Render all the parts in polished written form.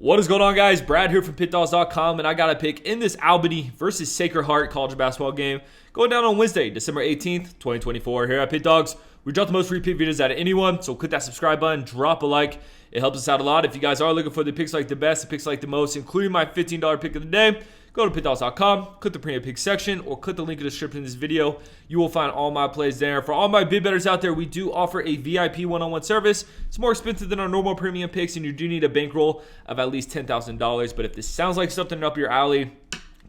What is going on, guys? Brad here from Pickdawgz.com, and I got a pick in this Albany versus Sacred Heart college basketball game going down on Wednesday, December 18th, 2024. Here at Pickdawgz, we drop the most repeat videos out of anyone, so click that subscribe button, drop a like. It helps us out a lot. If you guys are looking for the picks like the best, the picks like the most, including my $15 pick of the day, go to Pickdawgz.com, click the premium pick section, or click the link in the description of this video. You will find all my plays there. For all my bid bettors out there, we do offer a VIP one-on-one service. It's more expensive than our normal premium picks, and you do need a bankroll of at least $10,000. But if this sounds like something up your alley,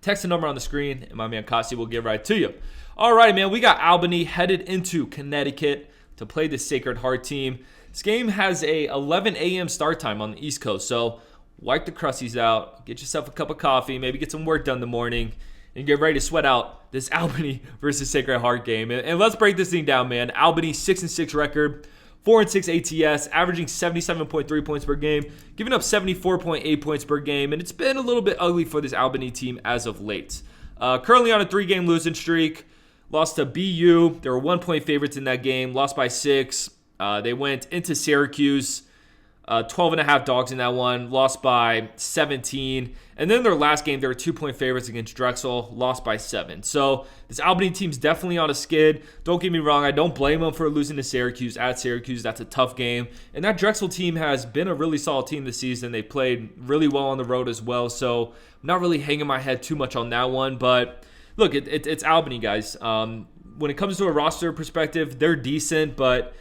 text the number on the screen, and my man Kasi will get right to you. All right, man, we got Albany headed into Connecticut to play the Sacred Heart team. This game has a 11 a.m. start time on the East Coast, so wipe the crusties out, get yourself a cup of coffee, maybe get some work done in the morning, and get ready to sweat out this Albany versus Sacred Heart game. And let's break this thing down, man. Albany 6-6 record, 4-6 ATS, averaging 77.3 points per game, giving up 74.8 points per game, and it's been a little bit ugly for this Albany team as of late. Currently on a 3-game losing streak, lost to BU. They were 1-point favorites in that game, lost by 6. They went into Syracuse, 12.5 dogs in that one, lost by 17. And then their last game, they were 2-point favorites against Drexel, lost by 7. So this Albany team's definitely on a skid. Don't get me wrong, I don't blame them for losing to Syracuse at Syracuse. That's a tough game. And that Drexel team has been a really solid team this season. They played really well on the road as well. So I'm not really hanging my head too much on that one. But look, it's Albany, guys. When it comes to a roster perspective, they're decent, but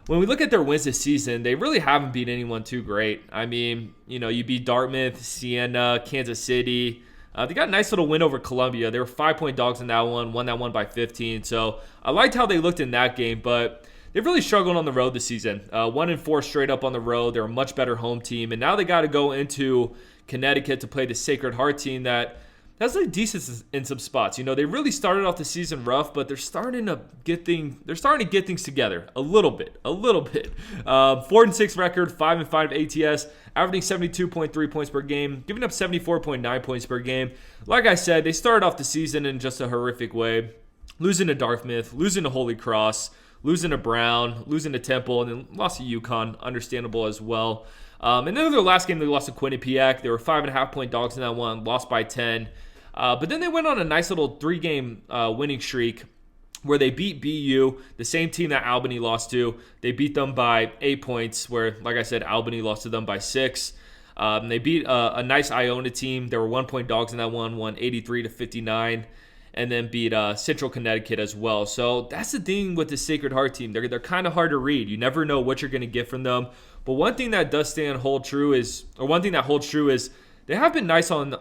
when we look at their wins this season, they really haven't beat anyone too great. I mean, you beat Dartmouth, Siena, Kansas City. They got a nice little win over Columbia. They were 5-point dogs in that one, won that one by 15. So I liked how they looked in that game, but they've really struggled on the road this season. 1-4 straight up on the road. They're a much better home team. And now they got to go into Connecticut to play the Sacred Heart team that's like decent in some spots. They really started off the season rough, but they're starting to get things together a little bit. 4-6 record, 5-5 ATS, averaging 72.3 points per game, giving up 74.9 points per game. Like I said, they started off the season in just a horrific way, losing to Dartmouth, losing to Holy Cross, losing to Brown, losing to Temple, and then lost to UConn, understandable as well. And then their last game, they lost to Quinnipiac. They were 5.5-point dogs in that one, lost by 10. But then they went on a nice little 3-game winning streak where they beat BU, the same team that Albany lost to. They beat them by 8 points, where, like I said, Albany lost to them by 6. They beat a nice Iona team. They were 1-point dogs in that one, won 83-59, and then beat Central Connecticut as well. So that's the thing with the Sacred Heart team. They're kind of hard to read. You never know what you're going to get from them. But one thing that holds true is they have been nice on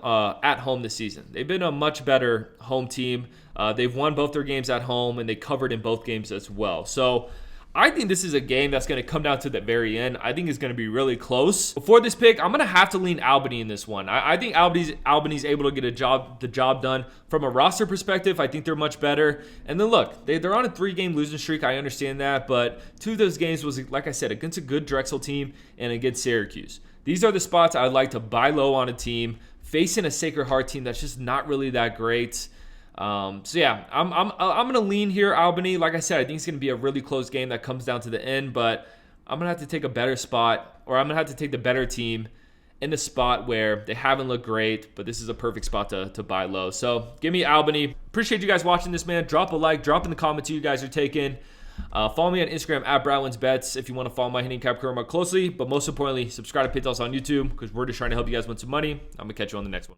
at home this season. They've been a much better home team. They've won both their games at home, and they covered in both games as well. So I think this is a game that's going to come down to the very end. I think it's going to be really close. Before this pick, I'm going to have to lean Albany in this one. I think Albany's able to get the job done. From a roster perspective, I think they're much better. And then look, they're on a 3-game losing streak. I understand that, but 2 of those games was, like I said, against a good Drexel team and against Syracuse. These are the spots I'd like to buy low on a team facing a Sacred Heart team that's just not really that great. So yeah, I'm gonna lean here Albany. Like I said, I think it's gonna be a really close game that comes down to the end, but I'm gonna have to take a better spot, or I'm gonna have to take the better team in a spot where they haven't looked great, but this is a perfect spot to buy low. So give me Albany. Appreciate you guys watching this, man. Drop a like, drop in the comments who you guys are taking. Follow me on Instagram at BradWinsBets if you want to follow my handicap career more closely. But most importantly, subscribe to Pick Dawgz on YouTube because we're just trying to help you guys win some money. I'm going to catch you on the next one.